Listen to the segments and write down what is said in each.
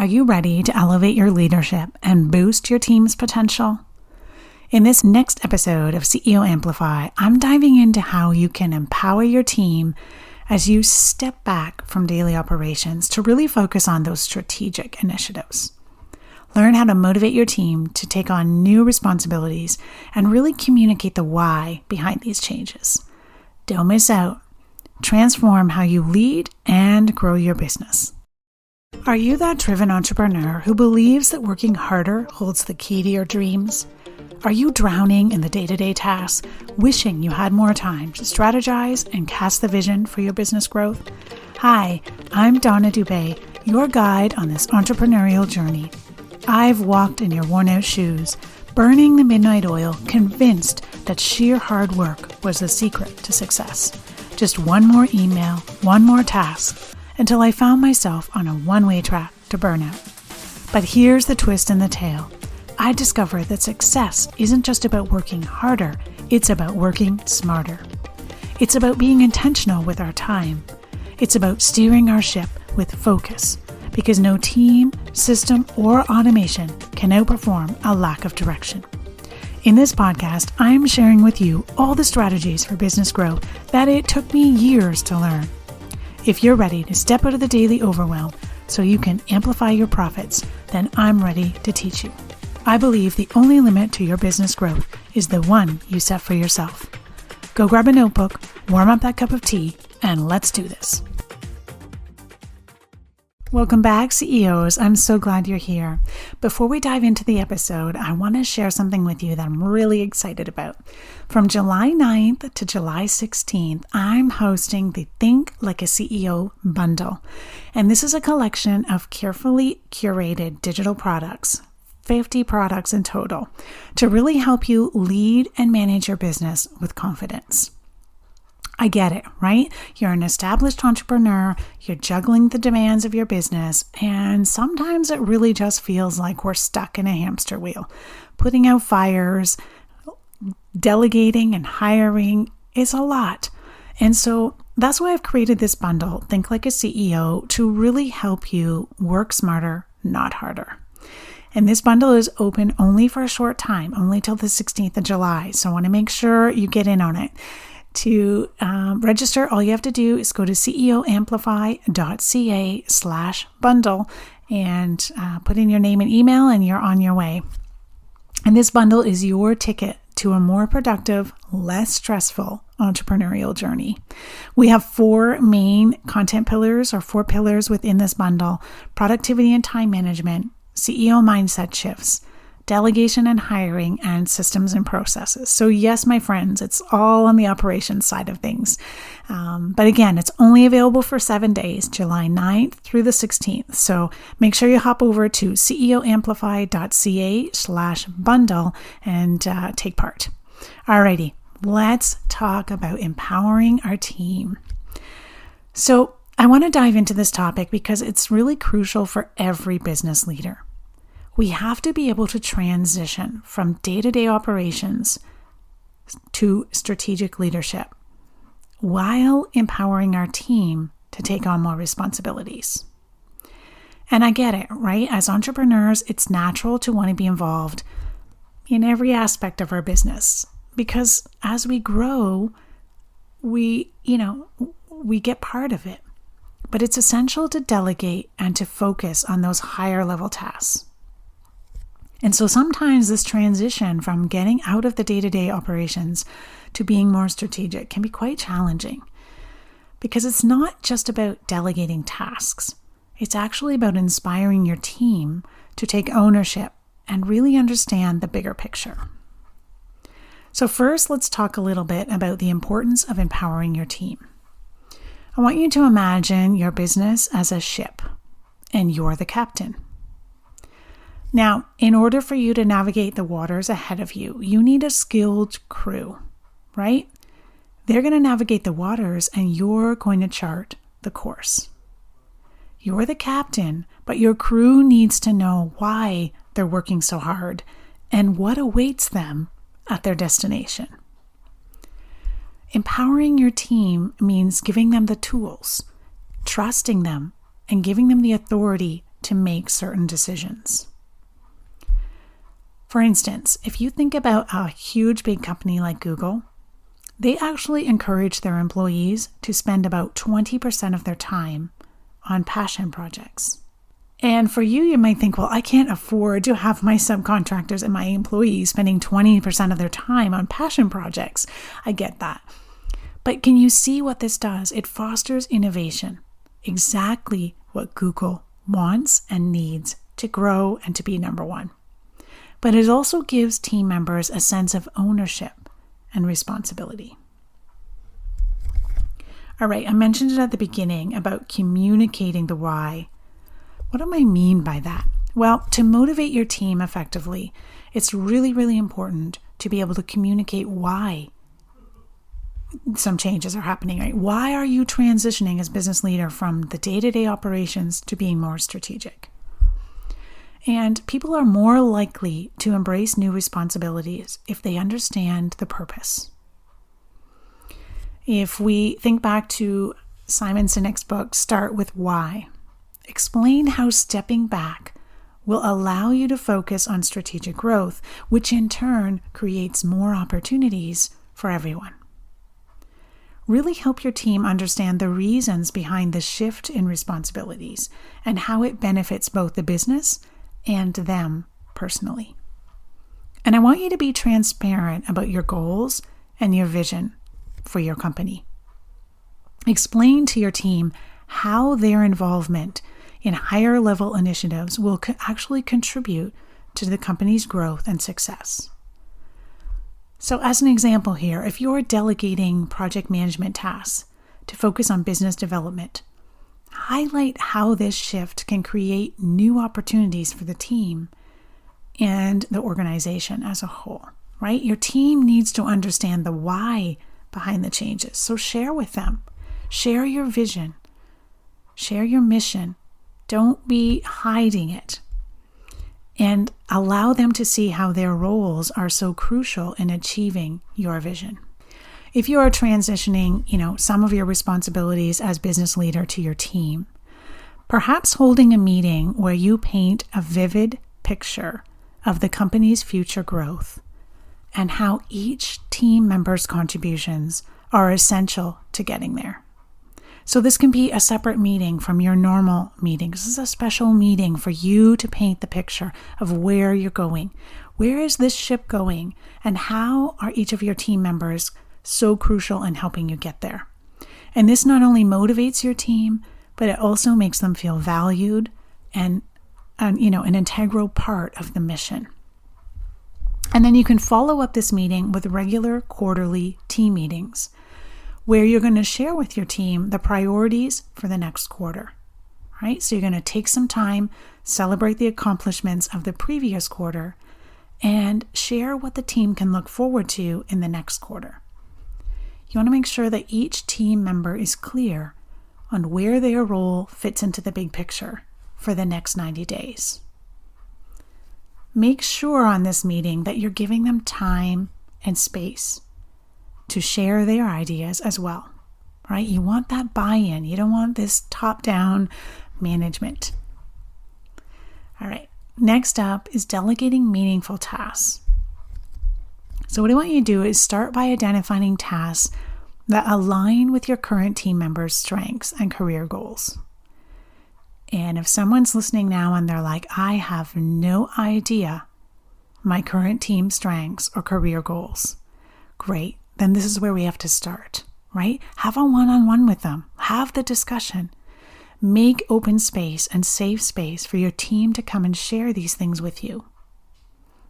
Are you ready to elevate your leadership and boost your team's potential? In this next episode of CEO Amplify, I'm diving into how you can empower your team as you step back from daily operations to really focus on those strategic initiatives. Learn how to motivate your team to take on new responsibilities and really communicate the why behind these changes. Don't miss out. Transform how you lead and grow your business. Are you that driven entrepreneur who believes that working harder holds the key to your dreams? Are you drowning in the day-to-day tasks, wishing you had more time to strategize and cast the vision for your business growth? Hi, I'm Donna Dubé, your guide on this entrepreneurial journey. I've walked in your worn-out shoes, burning the midnight oil, convinced that sheer hard work was the secret to success. Just one more email, one more task, until I found myself on a one-way track to burnout. But here's the twist in the tale. I discovered that success isn't just about working harder, it's about working smarter. It's about being intentional with our time. It's about steering our ship with focus, because no team, system, or automation can outperform a lack of direction. In this podcast, I'm sharing with you all the strategies for business growth that it took me years to learn. If you're ready to step out of the daily overwhelm so you can amplify your profits, then I'm ready to teach you. I believe the only limit to your business growth is the one you set for yourself. Go grab a notebook, warm up that cup of tea, and let's do this. Welcome back, CEOs. I'm so glad you're here. Before we dive into the episode, I want to share something with you that I'm really excited about. From July 9th to July 16th, I'm hosting the Think Like a CEO bundle. And this is a collection of carefully curated digital products, 50 products in total, to really help you lead and manage your business with confidence. I get it, right? You're an established entrepreneur, you're juggling the demands of your business, and sometimes it really just feels like we're stuck in a hamster wheel. Putting out fires, delegating and hiring is a lot. And so that's why I've created this bundle, Think Like a CEO, to really help you work smarter, not harder. And this bundle is open only for a short time, only till the 16th of July. So I want to make sure you get in on it. To register, all you have to do is go to ceoamplify.ca/bundle and put in your name and email, and you're on your way. And this bundle is your ticket to a more productive, less stressful entrepreneurial journey. We have 4 main content pillars, or 4 pillars within this bundle: productivity and time management, CEO mindset shifts, delegation and hiring, and systems and processes. So yes, my friends, it's all on the operations side of things. But again, it's only available for 7 days, July 9th through the 16th. So make sure you hop over to ceoamplify.ca/bundle and take part. Alrighty, let's talk about empowering our team. So I want to dive into this topic because it's really crucial for every business leader. We have to be able to transition from day-to-day operations to strategic leadership while empowering our team to take on more responsibilities. And I get it, right? As entrepreneurs, it's natural to want to be involved in every aspect of our business because as we grow, we get part of it. But it's essential to delegate and to focus on those higher level tasks. And so sometimes this transition from getting out of the day-to-day operations to being more strategic can be quite challenging because it's not just about delegating tasks. It's actually about inspiring your team to take ownership and really understand the bigger picture. So first, let's talk a little bit about the importance of empowering your team. I want you to imagine your business as a ship and you're the captain. Now, in order for you to navigate the waters ahead of you, you need a skilled crew, right? They're going to navigate the waters and you're going to chart the course. You're the captain, but your crew needs to know why they're working so hard and what awaits them at their destination. Empowering your team means giving them the tools, trusting them, and giving them the authority to make certain decisions. For instance, if you think about a huge big company like Google, they actually encourage their employees to spend about 20% of their time on passion projects. And for you, you might think, well, I can't afford to have my subcontractors and my employees spending 20% of their time on passion projects. I get that. But can you see what this does? It fosters innovation, exactly what Google wants and needs to grow and to be number one. But it also gives team members a sense of ownership and responsibility. All right, I mentioned it at the beginning about communicating the why. What do I mean by that? Well, to motivate your team effectively, it's really, really important to be able to communicate why some changes are happening, right? Why are you transitioning as business leader from the day-to-day operations to being more strategic? And people are more likely to embrace new responsibilities if they understand the purpose. If we think back to Simon Sinek's book, Start with Why, explain how stepping back will allow you to focus on strategic growth, which in turn creates more opportunities for everyone. Really help your team understand the reasons behind the shift in responsibilities and how it benefits both the business and them personally. And I want you to be transparent about your goals and your vision for your company. Explain to your team how their involvement in higher level initiatives will actually contribute to the company's growth and success. So as an example here, if you're delegating project management tasks to focus on business development, highlight how this shift can create new opportunities for the team and the organization as a whole, right? Your team needs to understand the why behind the changes. So share with them. Share your vision. Share your mission. Don't be hiding it. And allow them to see how their roles are so crucial in achieving your vision. If you are transitioning, some of your responsibilities as business leader to your team, perhaps holding a meeting where you paint a vivid picture of the company's future growth and how each team member's contributions are essential to getting there. So this can be a separate meeting from your normal meeting. This is a special meeting for you to paint the picture of where you're going. Where is this ship going? And how are each of your team members so crucial in helping you get there? And this not only motivates your team, but it also makes them feel valued and an integral part of the mission. And then you can follow up this meeting with regular quarterly team meetings where you're going to share with your team the priorities for the next quarter, right? So you're going to take some time, celebrate the accomplishments of the previous quarter, and share what the team can look forward to in the next quarter. You want to make sure that each team member is clear on where their role fits into the big picture for the next 90 days. Make sure on this meeting that you're giving them time and space to share their ideas as well, right? You want that buy-in. You don't want this top-down management. All right, next up is delegating meaningful tasks. So what I want you to do is start by identifying tasks that align with your current team members' strengths and career goals. And if someone's listening now and they're like, I have no idea my current team's strengths or career goals, great. Then this is where we have to start, right? Have a one-on-one with them. Have the discussion. Make open space and safe space for your team to come and share these things with you.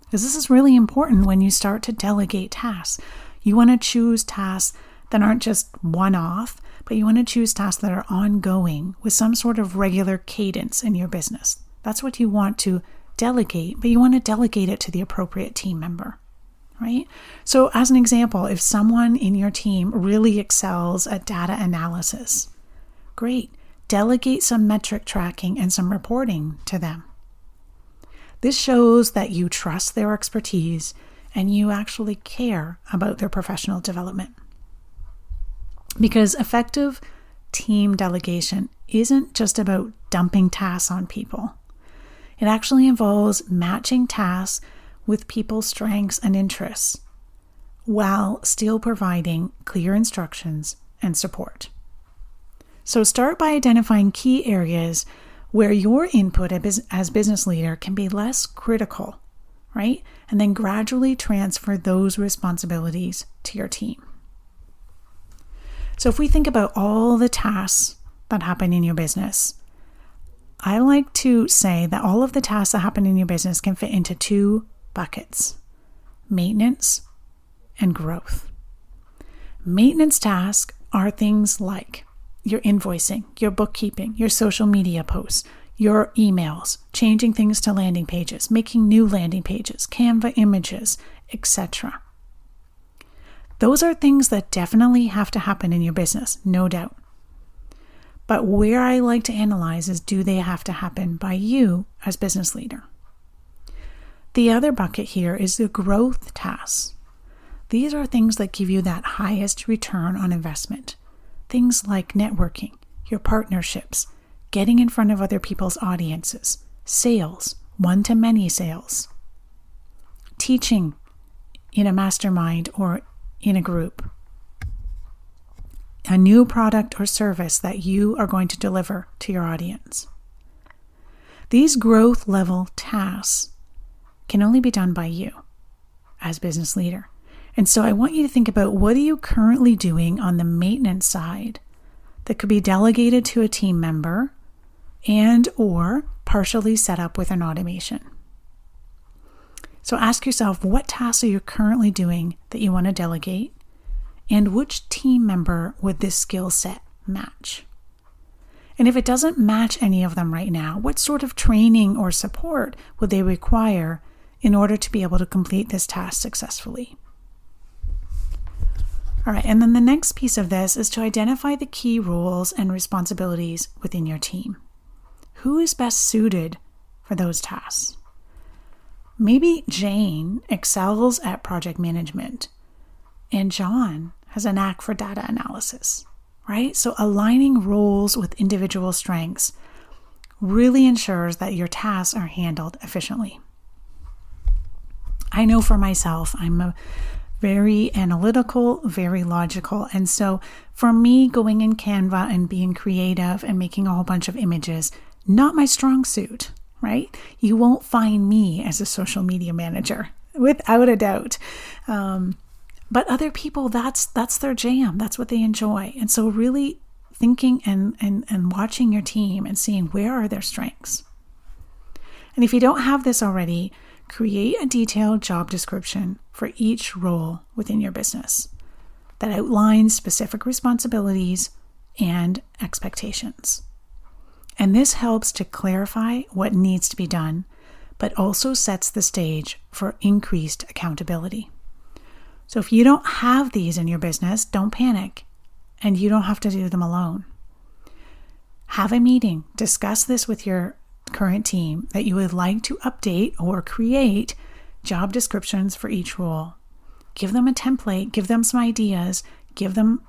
Because this is really important when you start to delegate tasks. You want to choose tasks that aren't just one-off, but you want to choose tasks that are ongoing with some sort of regular cadence in your business. That's what you want to delegate, but you want to delegate it to the appropriate team member. Right? So as an example, if someone in your team really excels at data analysis, great. Delegate some metric tracking and some reporting to them. This shows that you trust their expertise and you actually care about their professional development. Because effective team delegation isn't just about dumping tasks on people, It actually involves matching tasks with people's strengths and interests while still providing clear instructions and support. So start by identifying key areas where your input as business leader can be less critical, right? And then gradually transfer those responsibilities to your team. So if we think about all the tasks that happen in your business, I like to say that all of the tasks that happen in your business can fit into 2 buckets: maintenance and growth. Maintenance tasks are things like your invoicing, your bookkeeping, your social media posts, your emails, changing things to landing pages, making new landing pages, Canva images, etc. Those are things that definitely have to happen in your business, no doubt. But where I like to analyze is, do they have to happen by you as business leader? The other bucket here is the growth tasks. These are things that give you that highest return on investment. Things like networking, your partnerships, getting in front of other people's audiences, sales, one-to-many sales, teaching in a mastermind or in a group, a new product or service that you are going to deliver to your audience. These growth level tasks can only be done by you as business leader. And so I want you to think about, what are you currently doing on the maintenance side that could be delegated to a team member and or partially set up with an automation? So ask yourself, what tasks are you currently doing that you want to delegate? And which team member would this skill set match? And if it doesn't match any of them right now, what sort of training or support would they require in order to be able to complete this task successfully? All right, and then the next piece of this is to identify the key roles and responsibilities within your team. Who is best suited for those tasks? Maybe Jane excels at project management and John has a knack for data analysis, right? So aligning roles with individual strengths really ensures that your tasks are handled efficiently. I know for myself, I'm a very analytical, very logical. And so for me, going in Canva and being creative and making a whole bunch of images, not my strong suit, right? You won't find me as a social media manager, without a doubt. But other people, that's their jam. That's what they enjoy. And so really thinking and watching your team and seeing where are their strengths. And if you don't have this already, create a detailed job description for each role within your business that outlines specific responsibilities and expectations. And this helps to clarify what needs to be done, but also sets the stage for increased accountability. So if you don't have these in your business, don't panic, and you don't have to do them alone. Have a meeting, discuss this with your current team that you would like to update or create job descriptions for each role. Give them a template, give them some ideas, give them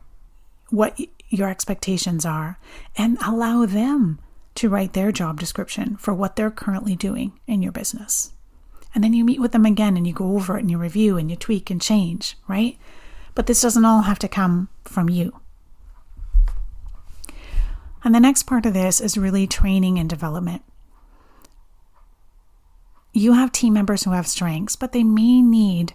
what your expectations are, and allow them to write their job description for what they're currently doing in your business. And then you meet with them again and you go over it and you review and you tweak and change, right? But this doesn't all have to come from you. And the next part of this is really training and development. You have team members who have strengths, but they may need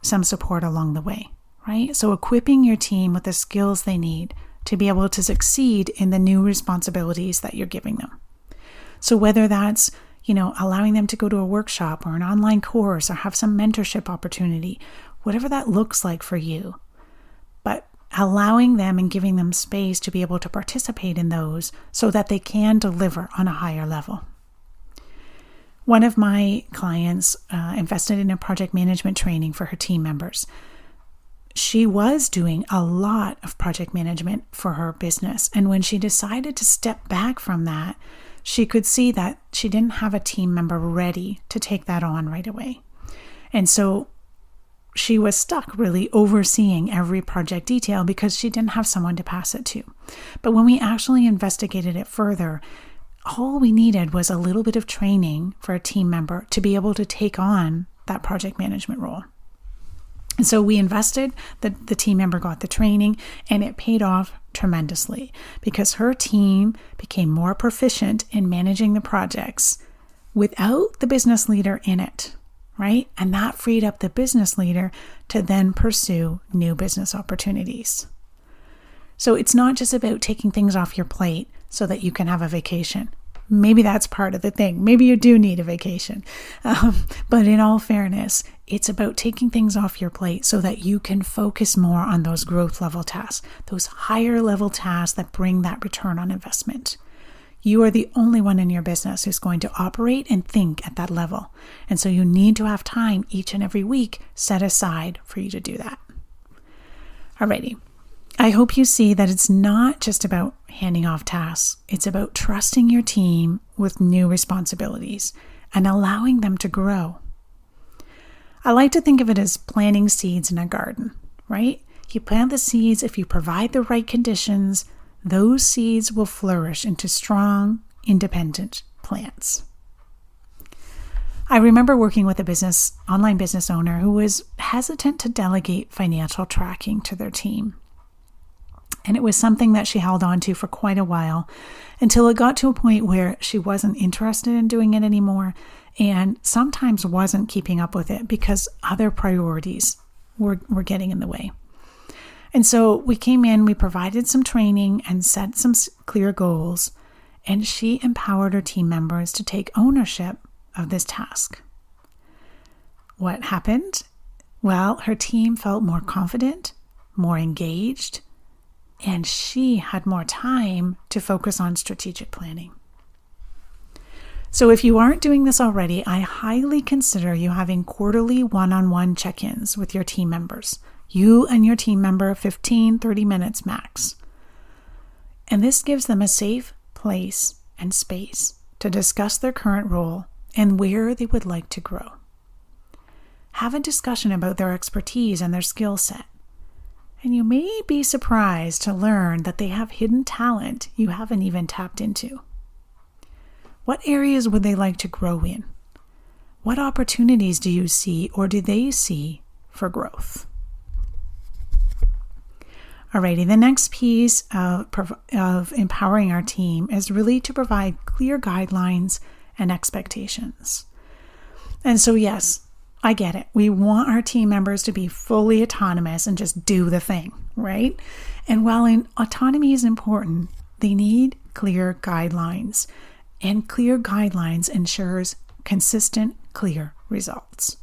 some support along the way, right? So equipping your team with the skills they need to be able to succeed in the new responsibilities that you're giving them. So whether that's, allowing them to go to a workshop or an online course or have some mentorship opportunity, whatever that looks like for you, but allowing them and giving them space to be able to participate in those so that they can deliver on a higher level. One of my clients invested in a project management training for her team members. She was doing a lot of project management for her business. And when she decided to step back from that, she could see that she didn't have a team member ready to take that on right away. And so she was stuck really overseeing every project detail because she didn't have someone to pass it to. But when we actually investigated it further, all we needed was a little bit of training for a team member to be able to take on that project management role. And so we invested, the team member got the training, and it paid off tremendously because her team became more proficient in managing the projects without the business leader in it, right? And that freed up the business leader to then pursue new business opportunities. So it's not just about taking things off your plate so that you can have a vacation. Maybe that's part of the thing. Maybe you do need a vacation. But in all fairness, it's about taking things off your plate so that you can focus more on those growth level tasks, those higher level tasks that bring that return on investment. You are the only one in your business who's going to operate and think at that level. And so you need to have time each and every week set aside for you to do that. Alrighty. I hope you see that it's not just about handing off tasks. It's about trusting your team with new responsibilities and allowing them to grow. I like to think of it as planting seeds in a garden, right? You plant the seeds. If you provide the right conditions, those seeds will flourish into strong, independent plants. I remember working with a online business owner who was hesitant to delegate financial tracking to their team. And it was something that she held on to for quite a while until it got to a point where she wasn't interested in doing it anymore and sometimes wasn't keeping up with it because other priorities were getting in the way. And so we came in, we provided some training and set some clear goals, and she empowered her team members to take ownership of this task. What happened? Well, her team felt more confident, more engaged, and she had more time to focus on strategic planning. So if you aren't doing this already, I highly consider you having quarterly one-on-one check-ins with your team members. You and your team member, 15, 30 minutes max. And this gives them a safe place and space to discuss their current role and where they would like to grow. Have a discussion about their expertise and their skill set. And you may be surprised to learn that they have hidden talent you haven't even tapped into. What areas would they like to grow in? What opportunities do you see or do they see for growth? Alrighty, the next piece of empowering our team is really to provide clear guidelines and expectations. And so yes, I get it. We want our team members to be fully autonomous and just do the thing, right? And while autonomy is important, they need clear guidelines. And clear guidelines ensures consistent, clear results.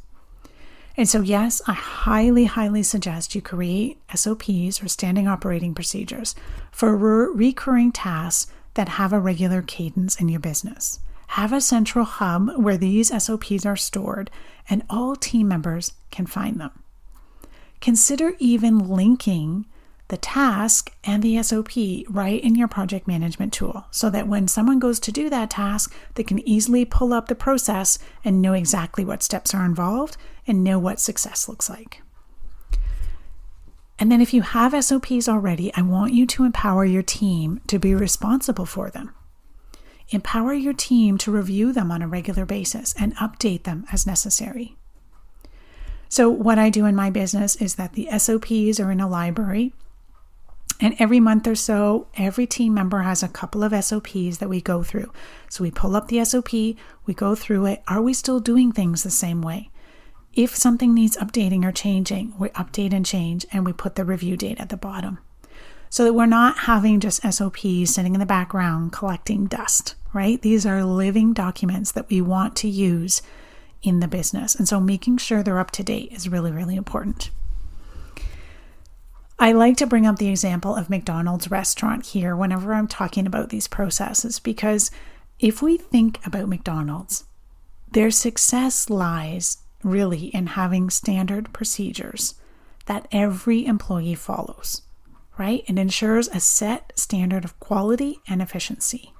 And so yes, I highly, highly suggest you create SOPs or standing operating procedures for recurring tasks that have a regular cadence in your business. Have a central hub where these SOPs are stored and all team members can find them. Consider even linking the task and the SOP right in your project management tool so that when someone goes to do that task, they can easily pull up the process and know exactly what steps are involved and know what success looks like. And then if you have SOPs already, I want you to empower your team to be responsible for them. Empower your team to review them on a regular basis and update them as necessary. So what I do in my business is that the SOPs are in a library, and every month or so, every team member has a couple of SOPs that we go through. So we pull up the SOP, we go through it. Are we still doing things the same way? If something needs updating or changing, we update and change, and we put the review date at the bottom. So that we're not having just SOPs sitting in the background collecting dust, right? These are living documents that we want to use in the business. And so making sure they're up to date is really, really important. I like to bring up the example of McDonald's restaurant here whenever I'm talking about these processes, because if we think about McDonald's, their success lies really in having standard procedures that every employee follows. Right? It ensures a set standard of quality and efficiency.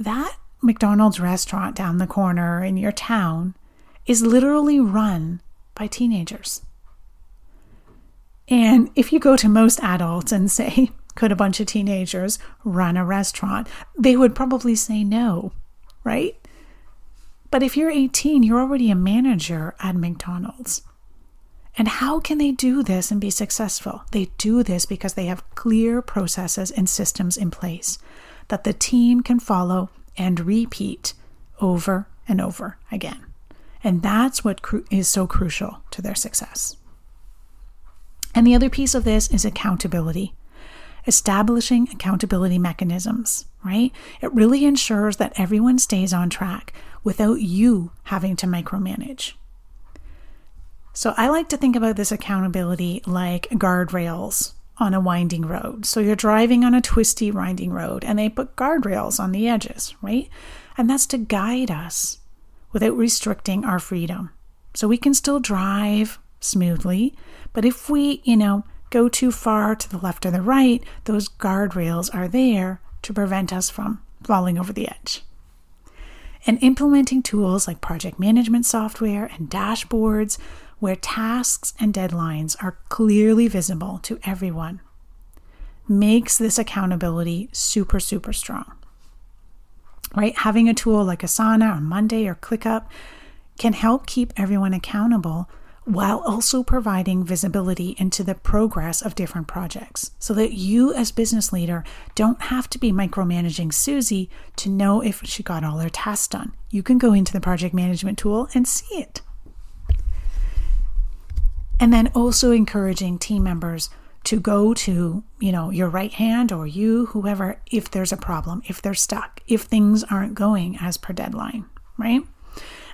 That McDonald's restaurant down the corner in your town is literally run by teenagers. And if you go to most adults and say, Could a bunch of teenagers run a restaurant? They would probably say no, right? But if you're 18, you're already a manager at McDonald's. And how can they do this and be successful? They do this because they have clear processes and systems in place that the team can follow and repeat over and over again. And that's what is so crucial to their success. And the other piece of this is accountability. Establishing accountability mechanisms, right? It really ensures that everyone stays on track without you having to micromanage. So I like to think about this accountability like guardrails on a winding road. So you're driving on a twisty, winding road and they put guardrails on the edges, right? And that's to guide us without restricting our freedom. So we can still drive smoothly, but if we, go too far to the left or the right, those guardrails are there to prevent us from falling over the edge. And implementing tools like project management software and dashboards where tasks and deadlines are clearly visible to everyone makes this accountability super, super strong. Right? Having a tool like Asana or Monday or ClickUp can help keep everyone accountable while also providing visibility into the progress of different projects so that you as business leader don't have to be micromanaging Susie to know if she got all her tasks done. You can go into the project management tool and see it. And then also encouraging team members to go to, your right hand or you, whoever, if there's a problem, if they're stuck, if things aren't going as per deadline, right?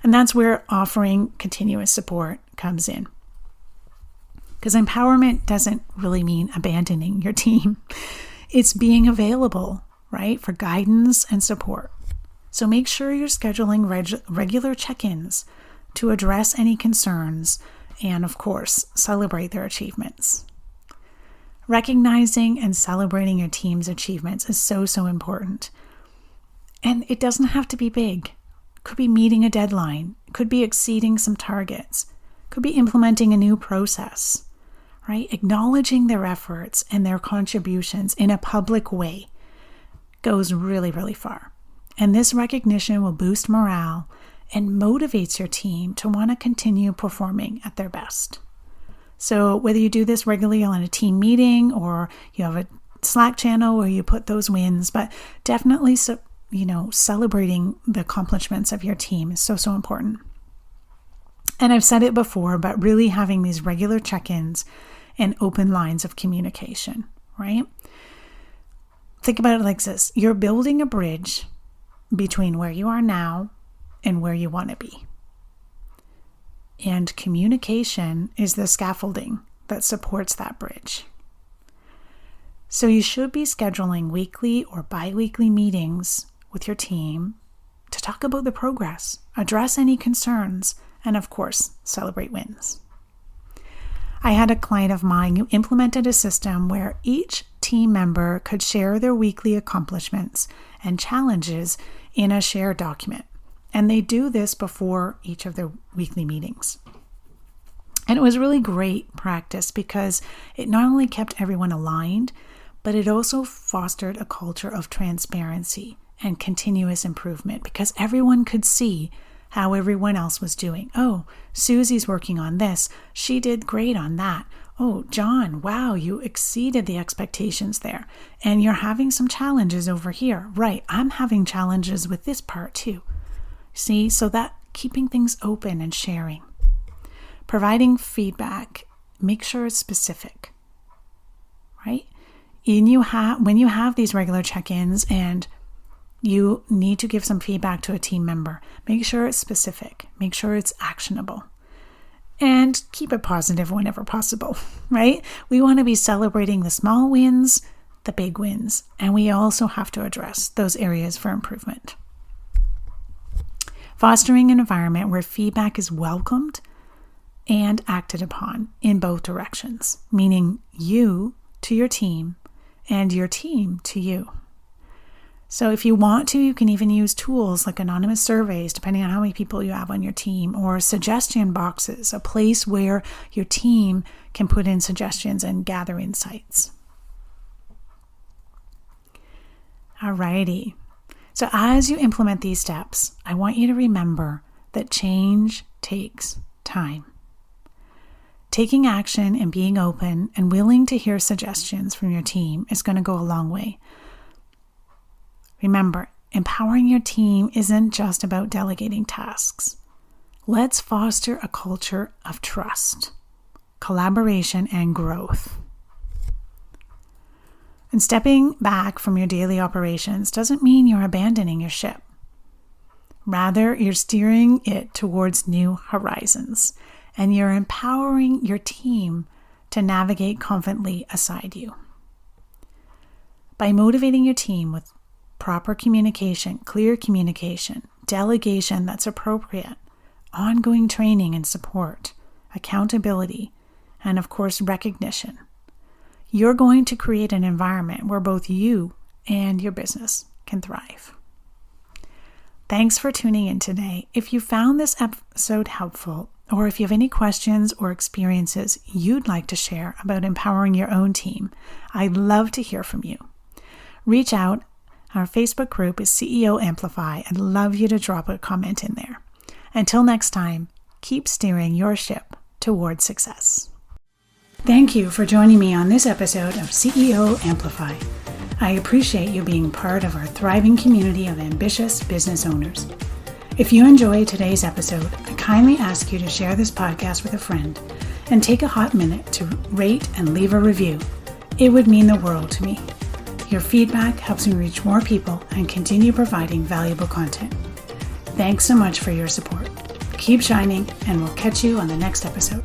And that's where offering continuous support comes in. Because empowerment doesn't really mean abandoning your team. It's being available, right, for guidance and support. So make sure you're scheduling regular check-ins to address any concerns and, of course, celebrate their achievements. Recognizing and celebrating your team's achievements is so, so important. And it doesn't have to be big. It could be meeting a deadline. It could be exceeding some targets. It could be implementing a new process, right? Acknowledging their efforts and their contributions in a public way goes really, really far. And this recognition will boost morale and motivates your team to want to continue performing at their best. So whether you do this regularly on a team meeting or you have a Slack channel where you put those wins, but definitely, celebrating the accomplishments of your team is so, so important. And I've said it before, but really having these regular check-ins and open lines of communication, right? Think about it like this. You're building a bridge between where you are now and where you want to be. And communication is the scaffolding that supports that bridge. So you should be scheduling weekly or bi-weekly meetings with your team to talk about the progress, address any concerns, and of course, celebrate wins. I had a client of mine who implemented a system where each team member could share their weekly accomplishments and challenges in a shared document. And they do this before each of their weekly meetings. And it was really great practice because it not only kept everyone aligned, but it also fostered a culture of transparency and continuous improvement because everyone could see how everyone else was doing. Oh, Susie's working on this. She did great on that. Oh, John, wow, you exceeded the expectations there. And you're having some challenges over here. Right, I'm having challenges with this part too. See, so that keeping things open and sharing. Providing feedback, make sure it's specific, right? When you have these regular check-ins and you need to give some feedback to a team member, make sure it's specific, make sure it's actionable, and keep it positive whenever possible, right? We want to be celebrating the small wins, the big wins, and we also have to address those areas for improvement. Fostering an environment where feedback is welcomed and acted upon in both directions, meaning you to your team and your team to you. So if you want to, you can even use tools like anonymous surveys, depending on how many people you have on your team, or suggestion boxes, a place where your team can put in suggestions and gather insights. Alrighty. So as you implement these steps, I want you to remember that change takes time. Taking action and being open and willing to hear suggestions from your team is going to go a long way. Remember, empowering your team isn't just about delegating tasks. Let's foster a culture of trust, collaboration, and growth. And stepping back from your daily operations doesn't mean you're abandoning your ship. Rather, you're steering it towards new horizons, and you're empowering your team to navigate confidently aside you. By motivating your team with proper communication, clear communication, delegation that's appropriate, ongoing training and support, accountability, and of course, recognition, you're going to create an environment where both you and your business can thrive. Thanks for tuning in today. If you found this episode helpful, or if you have any questions or experiences you'd like to share about empowering your own team, I'd love to hear from you. Reach out. Our Facebook group is CEO Amplify. I'd love you to drop a comment in there. Until next time, keep steering your ship towards success. Thank you for joining me on this episode of CEO Amplify. I appreciate you being part of our thriving community of ambitious business owners. If you enjoyed today's episode, I kindly ask you to share this podcast with a friend and take a hot minute to rate and leave a review. It would mean the world to me. Your feedback helps me reach more people and continue providing valuable content. Thanks so much for your support. Keep shining, and we'll catch you on the next episode.